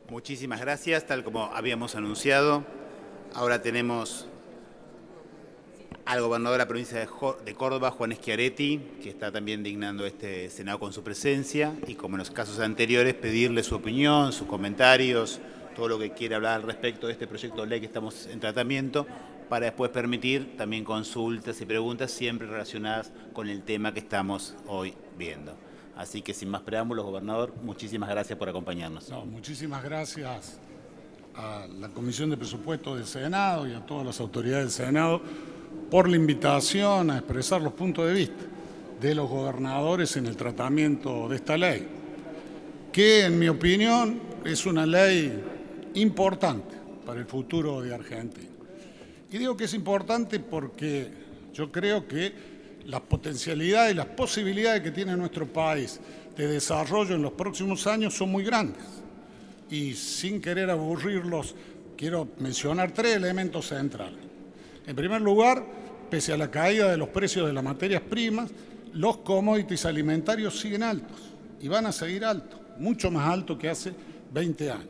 Muchísimas gracias, tal como habíamos anunciado. Ahora tenemos al gobernador de la provincia de Córdoba, Juan Schiaretti, que está también dignando este Senado con su presencia, y como en los casos anteriores, pedirle su opinión, sus comentarios, todo lo que quiera hablar al respecto de este proyecto de ley que estamos en tratamiento, para después permitir también consultas y preguntas siempre relacionadas con el tema que estamos hoy viendo. Así que sin más preámbulos, gobernador, muchísimas gracias por acompañarnos. No, muchísimas gracias a la Comisión de Presupuestos del Senado y a todas las autoridades del Senado por la invitación a expresar los puntos de vista de los gobernadores en el tratamiento de esta ley, que en mi opinión es una ley importante para el futuro de Argentina. Y digo que es importante porque yo creo que las potencialidades y las posibilidades que tiene nuestro país de desarrollo en los próximos años son muy grandes. Y sin querer aburrirlos, quiero mencionar tres elementos centrales. En primer lugar, pese a la caída de los precios de las materias primas, los commodities alimentarios siguen altos y van a seguir altos, mucho más altos que hace 20 años.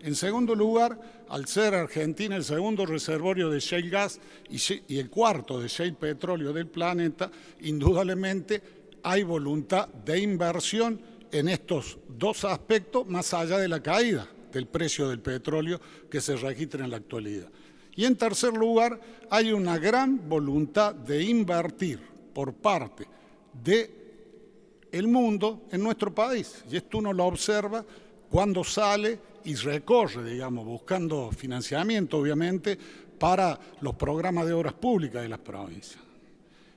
En segundo lugar, al ser Argentina el segundo reservorio de shale gas y el cuarto de shale petróleo del planeta, indudablemente hay voluntad de inversión en estos dos aspectos más allá de la caída del precio del petróleo que se registra en la actualidad. Y en tercer lugar, hay una gran voluntad de invertir por parte del mundo en nuestro país. Y esto uno lo observa cuando sale y recorre, digamos, buscando financiamiento, obviamente, para los programas de obras públicas de las provincias.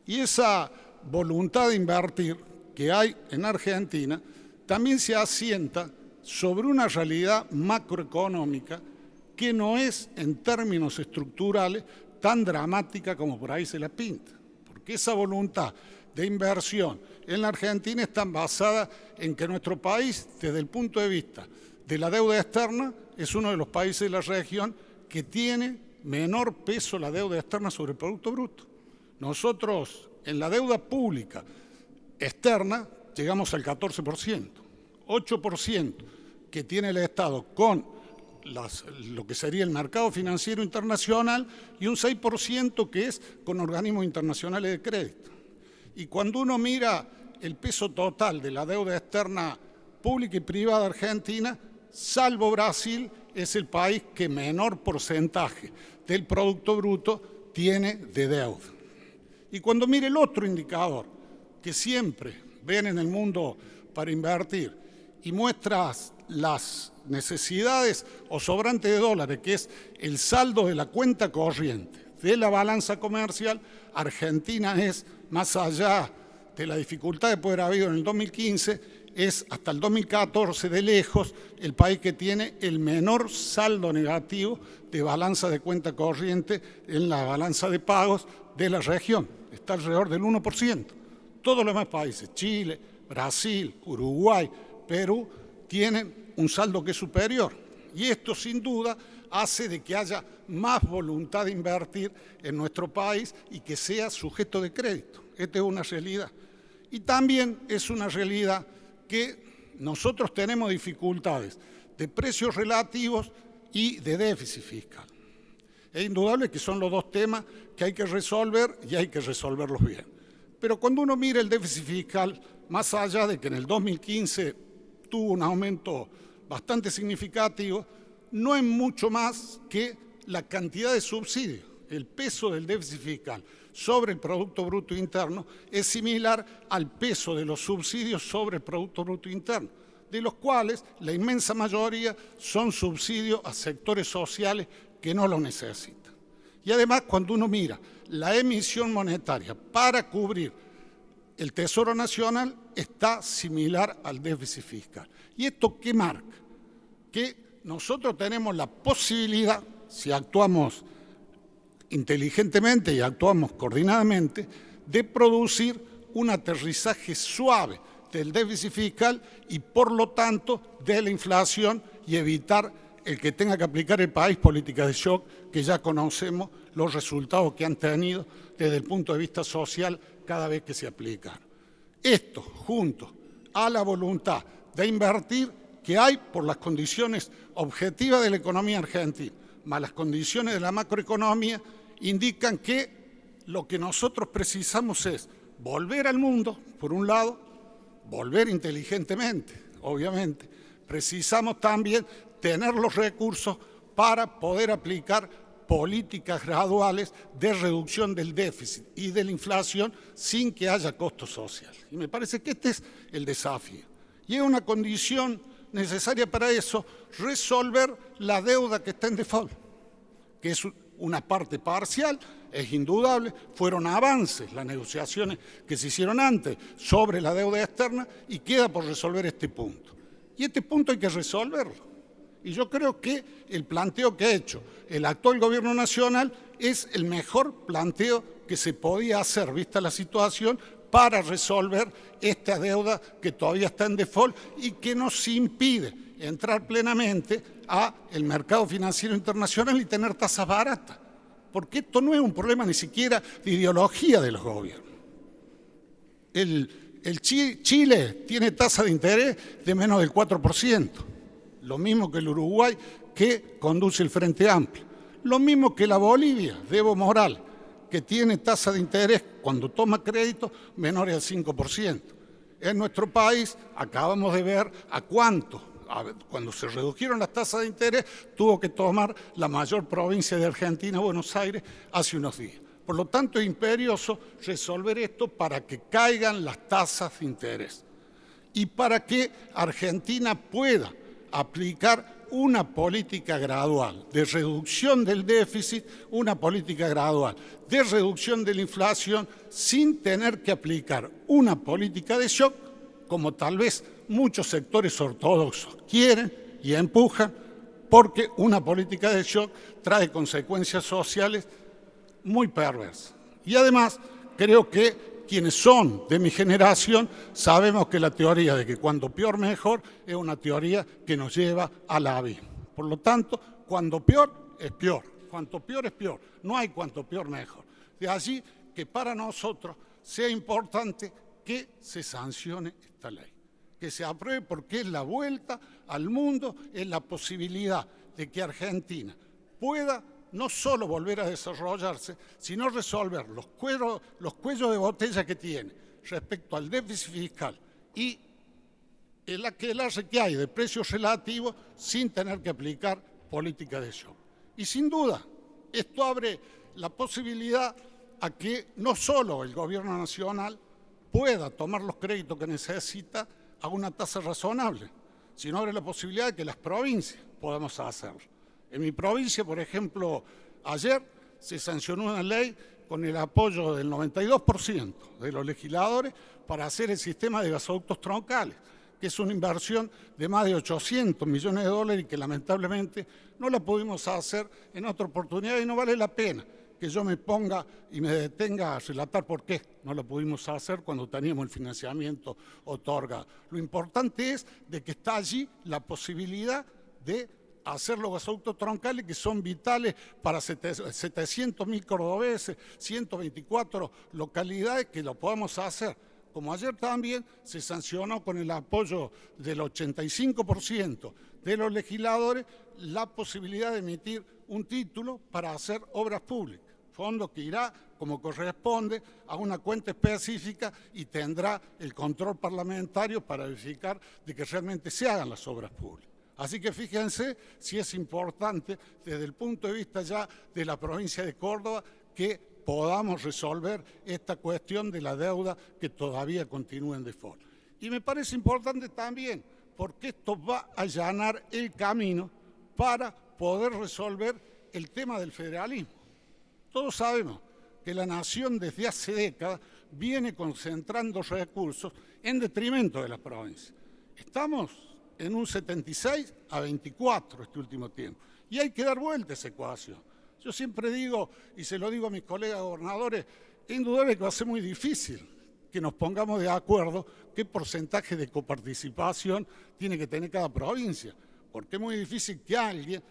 Y esa voluntad de invertir que hay en Argentina también se asienta sobre una realidad macroeconómica que no es, en términos estructurales, tan dramática como por ahí se la pinta. Porque esa voluntad de inversión en la Argentina está basada en que nuestro país, desde el punto de vista de la deuda externa, es uno de los países de la región que tiene menor peso la deuda externa sobre el Producto Bruto. Nosotros, en la deuda pública externa, llegamos al 14%, 8% que tiene el Estado con lo que sería el mercado financiero internacional y un 6% que es con organismos internacionales de crédito. Y cuando uno mira el peso total de la deuda externa pública y privada argentina, salvo Brasil, es el país que menor porcentaje del Producto Bruto tiene de deuda. Y cuando mire el otro indicador que siempre ven en el mundo para invertir y muestra las necesidades o sobrantes de dólares, que es el saldo de la cuenta corriente de la balanza comercial, Argentina es, más allá de la dificultad de poder haber habido en el 2015, es hasta el 2014 de lejos el país que tiene el menor saldo negativo de balanza de cuenta corriente en la balanza de pagos de la región. Está alrededor del 1%. Todos los demás países, Chile, Brasil, Uruguay, Perú, tienen un saldo que es superior. Y esto sin duda hace de que haya más voluntad de invertir en nuestro país y que sea sujeto de crédito. Esta es una realidad. Y también es una realidad que nosotros tenemos dificultades de precios relativos y de déficit fiscal. Es indudable que son los dos temas que hay que resolver y hay que resolverlos bien. Pero cuando uno mira el déficit fiscal, más allá de que en el 2015 tuvo un aumento bastante significativo, no es mucho más que la cantidad de subsidios. El peso del déficit fiscal sobre el Producto Bruto Interno es similar al peso de los subsidios sobre el Producto Bruto Interno, de los cuales la inmensa mayoría son subsidios a sectores sociales que no lo necesitan. Y además, cuando uno mira la emisión monetaria para cubrir el Tesoro Nacional, está similar al déficit fiscal. ¿Y esto qué marca? Que nosotros tenemos la posibilidad, si actuamos inteligentemente y actuamos coordinadamente, de producir un aterrizaje suave del déficit fiscal y, por lo tanto, de la inflación y evitar el que tenga que aplicar el país políticas de shock, que ya conocemos los resultados que han tenido desde el punto de vista social cada vez que se aplican. Esto, junto a la voluntad de invertir, que hay por las condiciones objetivas de la economía argentina, más las condiciones de la macroeconomía, indican que lo que nosotros precisamos es volver al mundo, por un lado, volver inteligentemente, obviamente. Precisamos también tener los recursos para poder aplicar políticas graduales de reducción del déficit y de la inflación sin que haya costo social. Y me parece que este es el desafío. Y es una condición necesaria para eso, resolver la deuda que está en default, que es una parte parcial, es indudable, fueron avances las negociaciones que se hicieron antes sobre la deuda externa y queda por resolver este punto. Y este punto hay que resolverlo. Y yo creo que el planteo que ha hecho el actual gobierno nacional es el mejor planteo que se podía hacer, vista la situación, para resolver esta deuda que todavía está en default y que nos impide entrar plenamente al mercado financiero internacional y tener tasas baratas. Porque esto no es un problema ni siquiera de ideología de los gobiernos. Chile tiene tasa de interés de menos del 4%, lo mismo que el Uruguay, que conduce el Frente Amplio, lo mismo que la Bolivia de Evo Morales, que tiene tasa de interés cuando toma crédito menores al 5%. En nuestro país acabamos de ver a cuánto, cuando se redujeron las tasas de interés, tuvo que tomar la mayor provincia de Argentina, Buenos Aires, hace unos días. Por lo tanto, es imperioso resolver esto para que caigan las tasas de interés y para que Argentina pueda aplicar una política gradual de reducción del déficit, una política gradual de reducción de la inflación, sin tener que aplicar una política de shock, como tal vez muchos sectores ortodoxos quieren y empujan, porque una política de shock trae consecuencias sociales muy perversas. Y además, creo que quienes son de mi generación sabemos que la teoría de que cuando peor mejor es una teoría que nos lleva al abismo. Por lo tanto, cuando peor es peor, cuanto peor es peor, no hay cuanto peor mejor. De allí que para nosotros sea importante que se sancione esta ley, que se apruebe porque es la vuelta al mundo, es la posibilidad de que Argentina pueda no solo volver a desarrollarse, sino resolver los cuellos de botella que tiene respecto al déficit fiscal y el aquelarre que hay de precios relativos sin tener que aplicar política de shock. Y sin duda, esto abre la posibilidad a que no solo el gobierno nacional pueda tomar los créditos que necesita a una tasa razonable, sino abre la posibilidad de que las provincias podamos hacerlo. En mi provincia, por ejemplo, ayer se sancionó una ley con el apoyo del 92% de los legisladores para hacer el sistema de gasoductos troncales, que es una inversión de más de 800 millones de dólares y que lamentablemente no la pudimos hacer en otra oportunidad y no vale la pena que yo me ponga y me detenga a relatar por qué no lo pudimos hacer cuando teníamos el financiamiento otorgado. Lo importante es de que está allí la posibilidad de hacer los gasoductos troncales que son vitales para 700.000 cordobeses, 124 localidades que lo podamos hacer. Como ayer también se sancionó con el apoyo del 85% de los legisladores la posibilidad de emitir un título para hacer obras públicas, fondo que irá como corresponde a una cuenta específica y tendrá el control parlamentario para verificar de que realmente se hagan las obras públicas. Así que fíjense si es importante desde el punto de vista ya de la provincia de Córdoba que podamos resolver esta cuestión de la deuda que todavía continúa en default. Y me parece importante también porque esto va a allanar el camino para poder resolver el tema del federalismo. Todos sabemos que la nación desde hace décadas viene concentrando recursos en detrimento de las provincias. Estamos en un 76 a 24 este último tiempo. Y hay que dar vuelta a esa ecuación. Yo siempre digo, y se lo digo a mis colegas gobernadores, es indudable que va a ser muy difícil que nos pongamos de acuerdo qué porcentaje de coparticipación tiene que tener cada provincia, porque es muy difícil que alguien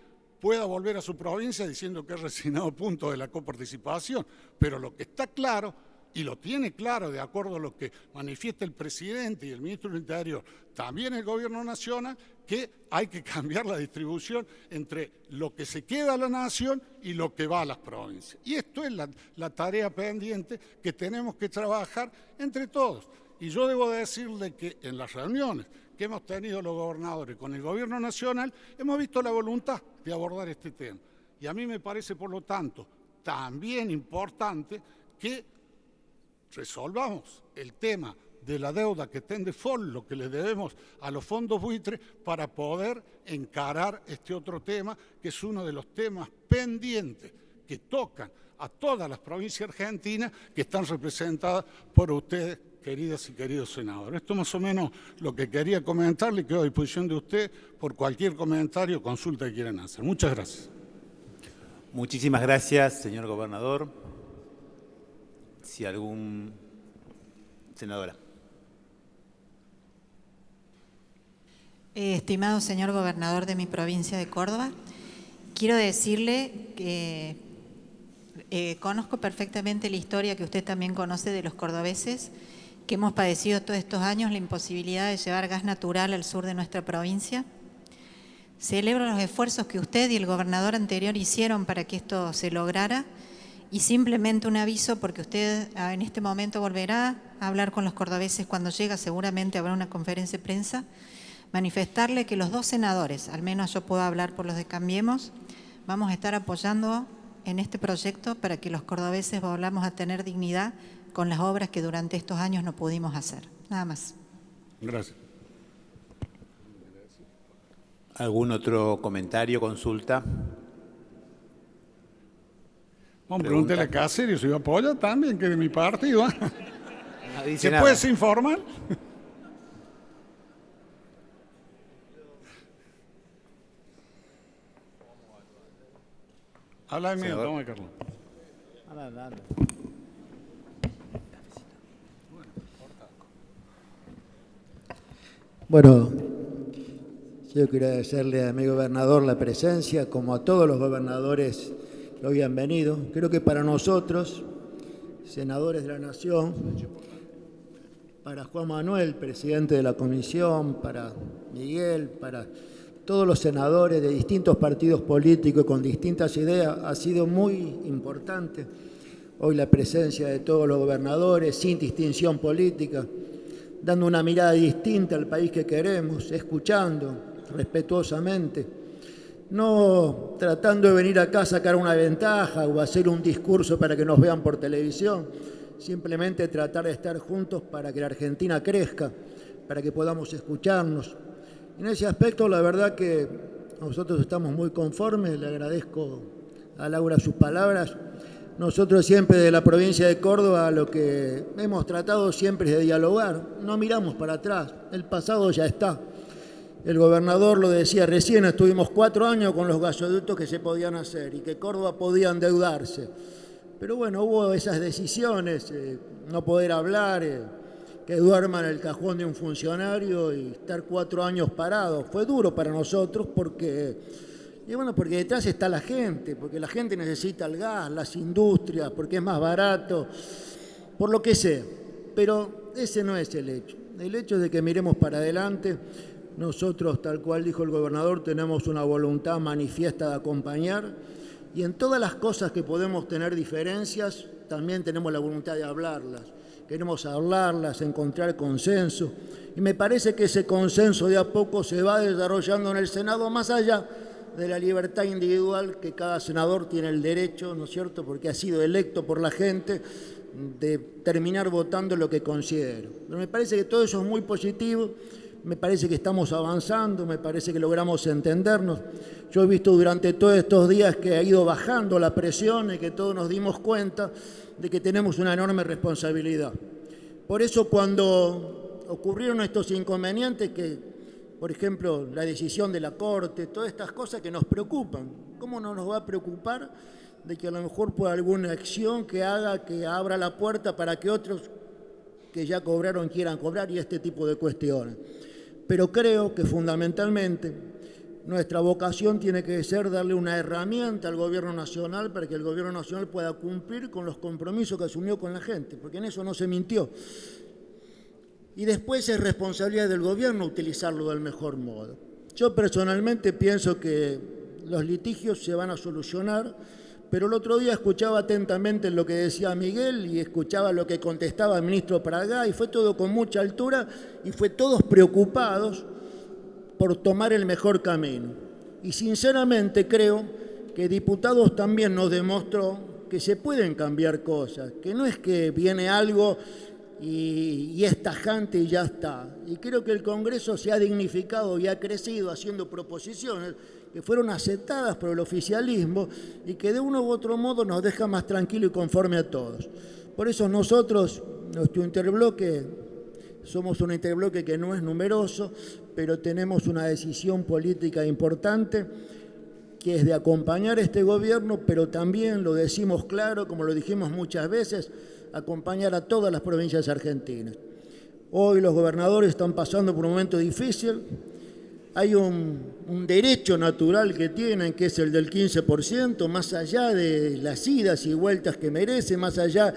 pueda volver a su provincia diciendo que es resignado punto de la coparticipación. Pero lo que está claro, y lo tiene claro de acuerdo a lo que manifiesta el presidente y el ministro del Interior, también el gobierno nacional, que hay que cambiar la distribución entre lo que se queda a la nación y lo que va a las provincias. Y esto es la tarea pendiente que tenemos que trabajar entre todos. Y yo debo decirle que en las reuniones que hemos tenido los gobernadores con el gobierno nacional, hemos visto la voluntad de abordar este tema. Y a mí me parece, por lo tanto, también importante que resolvamos el tema de la deuda que está en default, lo que le debemos a los fondos buitres, para poder encarar este otro tema, que es uno de los temas pendientes que tocan a todas las provincias argentinas que están representadas por ustedes, queridas y queridos senadores. Esto más o menos lo que quería comentarle, quedo a disposición de usted por cualquier comentario o consulta que quieran hacer. Muchas gracias. Muchísimas gracias, señor gobernador. Si algún... Senadora. Estimado señor gobernador de mi provincia de Córdoba, quiero decirle que conozco perfectamente la historia que usted también conoce de los cordobeses, que hemos padecido todos estos años la imposibilidad de llevar gas natural al sur de nuestra provincia. Celebro los esfuerzos que usted y el gobernador anterior hicieron para que esto se lograra, y simplemente un aviso, porque usted en este momento volverá a hablar con los cordobeses cuando llega, seguramente habrá una conferencia de prensa, manifestarle que los dos senadores, al menos yo puedo hablar por los de Cambiemos, vamos a estar apoyando en este proyecto para que los cordobeses volvamos a tener dignidad con las obras que durante estos años no pudimos hacer. Nada más. Gracias. ¿Algún otro comentario, consulta? Bueno, pregúntele a Cáceres si yo apoyo también, que de mi partido. No dice ¿Se nada. puede ser informal? Habla de mí, Senador. toma, Carlos. Bueno, yo quiero agradecerle a mi gobernador la presencia, como a todos los gobernadores que hoy han venido. Creo que para nosotros, senadores de la Nación, para Juan Manuel, presidente de la Comisión, para Miguel, para todos los senadores de distintos partidos políticos con distintas ideas, ha sido muy importante hoy la presencia de todos los gobernadores, sin distinción política, dando una mirada distinta al país que queremos, escuchando respetuosamente, no tratando de venir acá a sacar una ventaja o hacer un discurso para que nos vean por televisión, simplemente tratar de estar juntos para que la Argentina crezca, para que podamos escucharnos. En ese aspecto, la verdad que nosotros estamos muy conformes, le agradezco a Laura sus palabras. Nosotros siempre de la provincia de Córdoba lo que hemos tratado siempre es de dialogar, no miramos para atrás, el pasado ya está. El gobernador lo decía recién, estuvimos 4 años con los gasoductos que se podían hacer y que Córdoba podía endeudarse. Pero bueno, hubo esas decisiones, no poder hablar, que duerma en el cajón de un funcionario y estar 4 años parados. Fue duro para nosotros porque detrás está la gente, porque la gente necesita el gas, las industrias, porque es más barato, por lo que sea. Pero ese no es el hecho. El hecho es de que miremos para adelante. Nosotros, tal cual dijo el gobernador, tenemos una voluntad manifiesta de acompañar, y en todas las cosas que podemos tener diferencias, también tenemos la voluntad de hablarlas. Queremos hablarlas, encontrar consenso, y me parece que ese consenso de a poco se va desarrollando en el Senado, más allá de la libertad individual que cada senador tiene el derecho, ¿no es cierto?, porque ha sido electo por la gente, de terminar votando lo que considero. Pero me parece que todo eso es muy positivo, me parece que estamos avanzando, me parece que logramos entendernos. Yo he visto durante todos estos días que ha ido bajando la presión y que todos nos dimos cuenta de que tenemos una enorme responsabilidad. Por eso cuando ocurrieron estos inconvenientes, que por ejemplo la decisión de la Corte, todas estas cosas que nos preocupan, ¿cómo no nos va a preocupar de que a lo mejor por alguna acción que haga, que abra la puerta para que otros que ya cobraron quieran cobrar, y este tipo de cuestiones? Pero creo que fundamentalmente nuestra vocación tiene que ser darle una herramienta al Gobierno Nacional para que el Gobierno Nacional pueda cumplir con los compromisos que asumió con la gente, porque en eso no se mintió. Y después es responsabilidad del Gobierno utilizarlo del mejor modo. Yo personalmente pienso que los litigios se van a solucionar, pero el otro día escuchaba atentamente lo que decía Miguel y escuchaba lo que contestaba el ministro Pradgá y fue todo con mucha altura y fue todos preocupados por tomar el mejor camino. Y sinceramente creo que Diputados también nos demostró que se pueden cambiar cosas, que no es que viene algo y es tajante y ya está. Y creo que el Congreso se ha dignificado y ha crecido haciendo proposiciones que fueron aceptadas por el oficialismo y que de uno u otro modo nos deja más tranquilo y conforme a todos. Por eso nosotros, nuestro interbloque, somos un interbloque que no es numeroso, pero tenemos una decisión política importante que es de acompañar a este gobierno, pero también, lo decimos claro, como lo dijimos muchas veces, acompañar a todas las provincias argentinas. Hoy los gobernadores están pasando por un momento difícil. Hay un derecho natural que tienen, que es el del 15%, más allá de las idas y vueltas que merece, más allá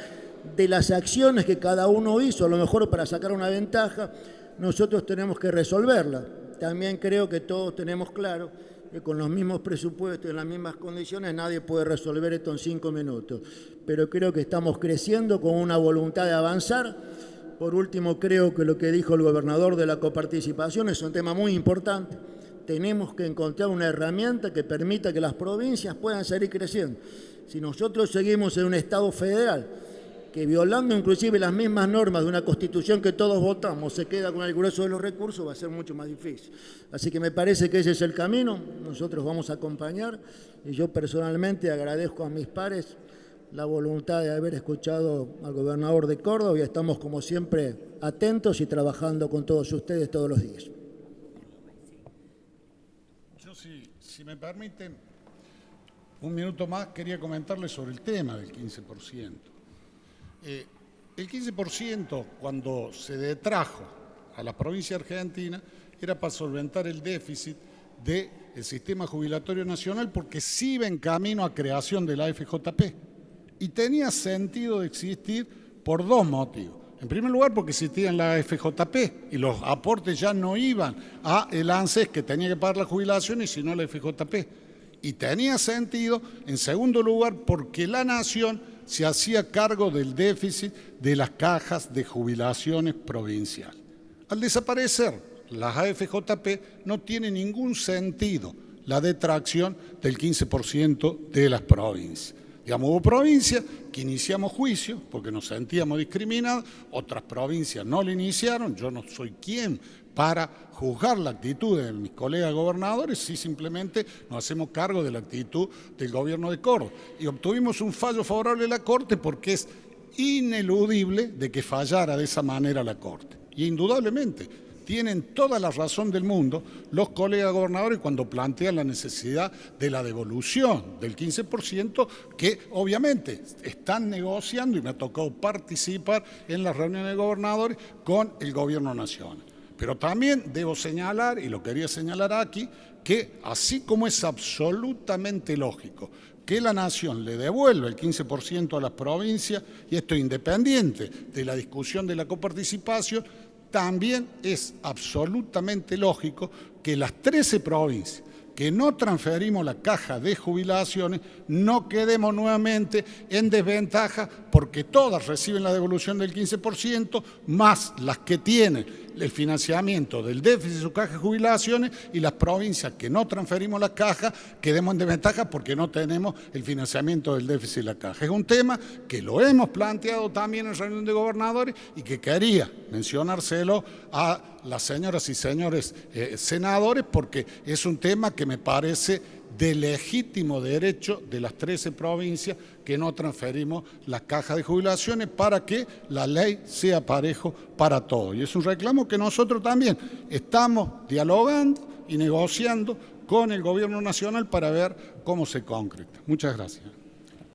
de las acciones que cada uno hizo, a lo mejor para sacar una ventaja, nosotros tenemos que resolverla. También creo que todos tenemos claro que con los mismos presupuestos y en las mismas condiciones nadie puede resolver esto en 5 minutos. Pero creo que estamos creciendo con una voluntad de avanzar. Por último, creo que lo que dijo el gobernador de la coparticipación es un tema muy importante. Tenemos que encontrar una herramienta que permita que las provincias puedan seguir creciendo. Si nosotros seguimos en un Estado federal que violando inclusive las mismas normas de una Constitución que todos votamos, se queda con el grueso de los recursos, va a ser mucho más difícil. Así que me parece que ese es el camino, nosotros vamos a acompañar y yo personalmente agradezco a mis pares la voluntad de haber escuchado al gobernador de Córdoba y estamos como siempre atentos y trabajando con todos ustedes todos los días. Yo si me permiten un minuto más quería comentarles sobre el tema del 15%. El 15% cuando se detrajo a la provincia argentina era para solventar el déficit del sistema jubilatorio nacional porque sí iba en camino a creación de la FJP y tenía sentido de existir por 2 motivos. En primer lugar porque existía la FJP y los aportes ya no iban a el ANSES que tenía que pagar la jubilación y sino la FJP. Y tenía sentido, en segundo lugar, porque la Nación se hacía cargo del déficit de las cajas de jubilaciones provinciales. Al desaparecer las AFJP no tiene ningún sentido la detracción del 15% de las provincias. Digamos, hubo provincias que iniciamos juicio porque nos sentíamos discriminados, otras provincias no lo iniciaron, yo no soy quien para juzgar la actitud de mis colegas gobernadores, sí simplemente nos hacemos cargo de la actitud del gobierno de Córdoba. Y obtuvimos un fallo favorable de la Corte porque es ineludible de que fallara de esa manera la Corte. Y indudablemente tienen toda la razón del mundo los colegas gobernadores cuando plantean la necesidad de la devolución del 15% que obviamente están negociando y me ha tocado participar en las reuniones de gobernadores con el gobierno nacional. Pero también debo señalar, y lo quería señalar aquí, que así como es absolutamente lógico que la Nación le devuelva el 15% a las provincias, y esto independiente de la discusión de la coparticipación, también es absolutamente lógico que las 13 provincias que no transferimos la caja de jubilaciones no quedemos nuevamente en desventaja porque todas reciben la devolución del 15% más las que tienen el financiamiento del déficit de su caja de jubilaciones y las provincias que no transferimos la caja quedemos en desventaja porque no tenemos el financiamiento del déficit de la caja. Es un tema que lo hemos planteado también en reunión de gobernadores y que quería mencionárselo a las señoras y señores senadores porque es un tema que me parece de legítimo derecho de las 13 provincias que no transferimos las cajas de jubilaciones para que la ley sea parejo para todos. Y es un reclamo que nosotros también estamos dialogando y negociando con el Gobierno Nacional para ver cómo se concreta. Muchas gracias.